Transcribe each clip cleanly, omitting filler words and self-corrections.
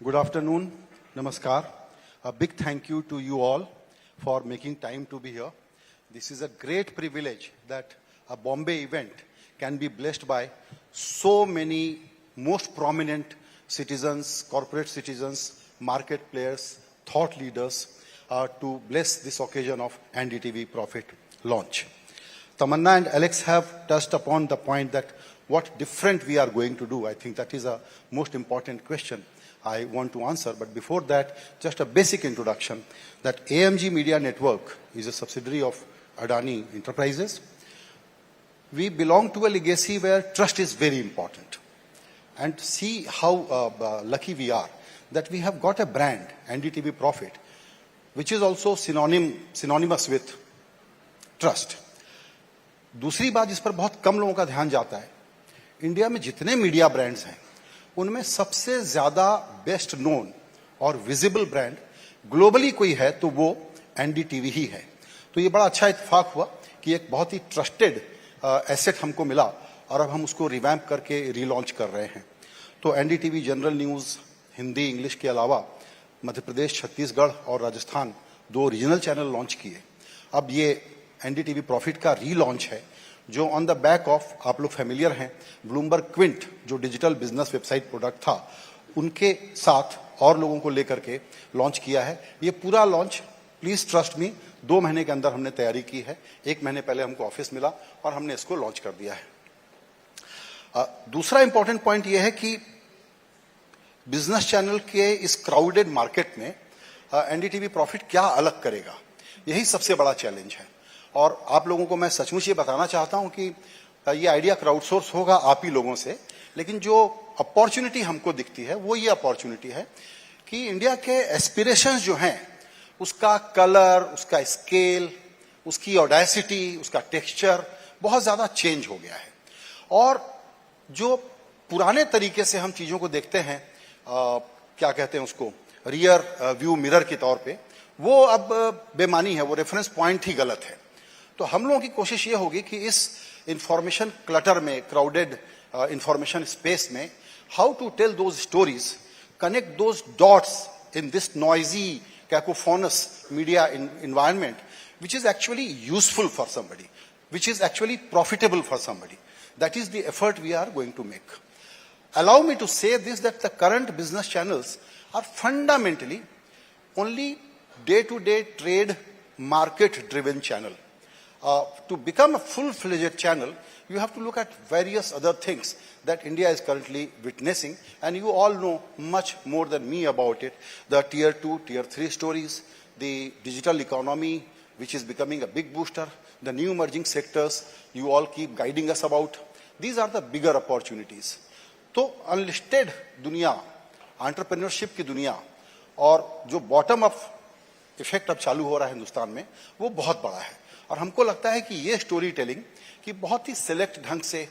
Good afternoon. Namaskar. A big thank you to you all for making time to be here. This is a great privilege that a Bombay event can be blessed by so many most prominent citizens, corporate citizens, market players, thought leaders to bless this occasion of NDTV Profit launch. Tamanna and Alex have touched upon the point that what different we are going to do. I think that is a most important question I want to answer. But before that, just a basic introduction that AMG Media Network is a subsidiary of Adani Enterprises. We belong to a legacy where trust is very important. And see how lucky we are that we have got a brand, NDTV Profit, which is also synonymous with trust. दूसरी बात जिस पर बहुत कम लोगों का ध्यान जाता है, इंडिया में जितने मीडिया ब्रांड्स हैं उनमें सबसे ज्यादा बेस्ट नोन और विजिबल ब्रांड ग्लोबली कोई है तो वो एनडीटीवी ही है. तो ये बड़ा अच्छा इत्तेफाक हुआ कि एक बहुत ही ट्रस्टेड एसेट हमको मिला और अब हम उसको रिवैम्प करके रीलॉन्च कर रहे हैं. तो NDTV general news Hindi English के अलावा मध्य प्रदेश, छत्तीसगढ़ और राजस्थान 2 रीजनल चैनल लॉन्च किए. अब ये एनडीटीवी प्रॉफिट का रीलॉन्च है जो ऑन द बैक ऑफ, आप लोग फैमिलियर हैं, ब्लूमबर्ग क्विंट जो डिजिटल बिजनेस वेबसाइट प्रोडक्ट था उनके साथ और लोगों को लेकर के लॉन्च किया है. ये पूरा लॉन्च, प्लीज ट्रस्ट मी, 2 महीने के अंदर हमने तैयारी की है. 1 महीने पहले हमको ऑफिस मिला और हमने इसको लॉन्च कर दिया है. दूसरा इंपॉर्टेंट पॉइंट यह है कि बिजनेस चैनल के इस क्राउडेड मार्केट में एनडीटीवी प्रॉफिट क्या अलग करेगा, यही सबसे बड़ा चैलेंज है. और आप लोगों को मैं सचमुच ये बताना चाहता हूं कि ये आइडिया क्राउडसोर्स होगा आप ही लोगों से, लेकिन जो अपॉर्चुनिटी हमको दिखती है वो ये अपॉर्चुनिटी है कि इंडिया के एस्पिरेशंस जो हैं उसका कलर, उसका स्केल, उसकी ऑडेसिटी, उसका टेक्सचर बहुत ज्यादा चेंज हो गया है. और जो पुराने तरीके से हम चीजों को देखते हैं, क्या कहते हैं उसको, रियर व्यू मिरर के तौर पे, वो अब बेमानी है, वो रेफरेंस पॉइंट ही गलत है. तो हम लोगों की कोशिश ये होगी कि इस इंफॉर्मेशन क्लटर में, क्राउडेड इंफॉर्मेशन स्पेस में, how to tell those stories, connect those dots in this noisy cacophonous media environment, which is actually useful for somebody, which is actually profitable for somebody. That is the effort we are going to make. Allow me to say this, that the current business channels are fundamentally only day-to-day trade market-driven channel. To become a full-fledged channel, you have to look at various other things that India is currently witnessing, and you all know much more than me about it. The tier 2, tier 3 stories, the digital economy, which is becoming a big booster, the new emerging sectors, you all keep guiding us about. These are the bigger opportunities. तो unlisted दुनिया, entrepreneurship की दुनिया और जो bottom up effect अब चालू हो रहा है हिंदुस्तान में, वो बहुत बड़ा है. और हमको लगता है कि ये स्टोरी टेलिंग कि बहुत ही सिलेक्ट ढंग से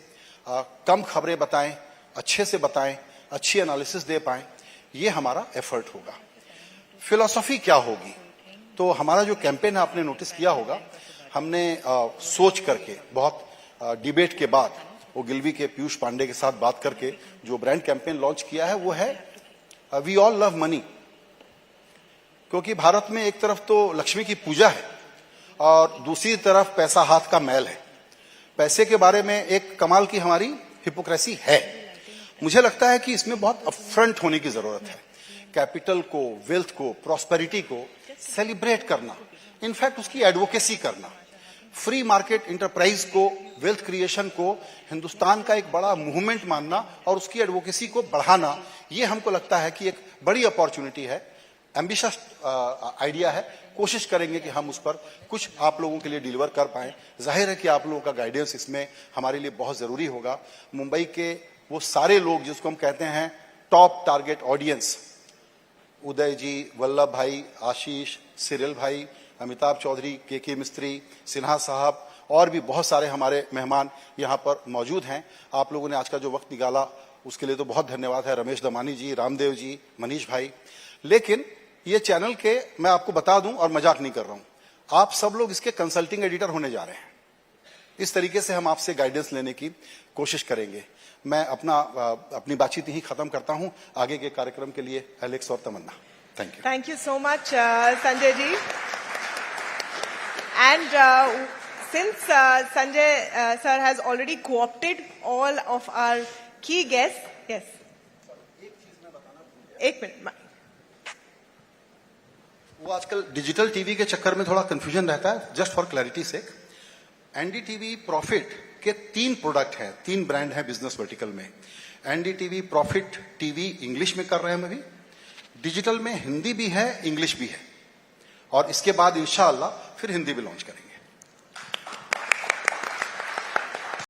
कम खबरें बताएं, अच्छे से बताएं, अच्छी एनालिसिस दे पाएं, ये हमारा एफर्ट होगा. फिलॉसफी क्या होगी, तो हमारा जो कैंपेन है आपने नोटिस किया होगा, हमने सोच करके बहुत डिबेट के बाद वो गिलवी के पीयूष पांडे के साथ बात करके जो ब्रांड कैंपेन लॉन्च किया है वो है वी ऑल लव मनी. क्योंकि भारत में एक तरफ तो लक्ष्मी की पूजा है और दूसरी तरफ पैसा हाथ का मैल है. पैसे के बारे में एक कमाल की हमारी हिपोक्रेसी है. मुझे लगता है कि इसमें बहुत अपफ्रंट होने की जरूरत है. कैपिटल को, वेल्थ को, प्रॉस्पेरिटी को सेलिब्रेट करना, इनफैक्ट उसकी एडवोकेसी करना, फ्री मार्केट इंटरप्राइज को, वेल्थ क्रिएशन को हिंदुस्तान का एक बड़ा मूवमेंट मानना और उसकी एडवोकेसी को बढ़ाना, ये हमको लगता है कि एक बड़ी अपॉर्चुनिटी है. एम्बिशियस आइडिया है. कोशिश करेंगे कि हम उस पर कुछ आप लोगों के लिए डिलीवर कर पाएं. जाहिर है कि आप लोगों का गाइडेंस इसमें हमारे लिए बहुत जरूरी होगा. मुंबई के वो सारे लोग जिसको हम कहते हैं टॉप टारगेट ऑडियंस, उदय जी, वल्लभ भाई, आशीष, सिरिल भाई, अमिताभ चौधरी, के मिस्त्री, सिन्हा साहब और भी बहुत सारे हमारे मेहमान यहाँ पर मौजूद हैं. आप लोगों ने आज का जो वक्त निकाला उसके लिए तो बहुत धन्यवाद है. रमेश दमानी जी, रामदेव जी, मनीष भाई. लेकिन ये चैनल के, मैं आपको बता दूं और मजाक नहीं कर रहा हूं, आप सब लोग इसके कंसल्टिंग एडिटर होने जा रहे हैं. इस तरीके से हम आपसे गाइडेंस लेने की कोशिश करेंगे. मैं अपनी बातचीत यही खत्म करता हूं। आगे के कार्यक्रम के लिए एलेक्स और Tamanna, thank you. Thank you so much, Sanjay ji. And since Sanjay sir has already co-opted all of our key guests, yes. एक मिनट। वो आजकल डिजिटल टीवी के चक्कर में थोड़ा कंफ्यूजन रहता है। Just for clarity sake, NDTV Profit के 3 प्रोडक्ट हैं, 3 ब्रांड हैं बिजनेस वर्टिकल में। एनडीटीवी प्रॉफिट टीवी इंग्लिश में कर रहे हैं हम अभी, डिजिटल में हिंदी भी है, इंग्लिश भी है, और इसके बाद इंशाअल्लाह फिर हिंदी भी लॉन्च करेंगे।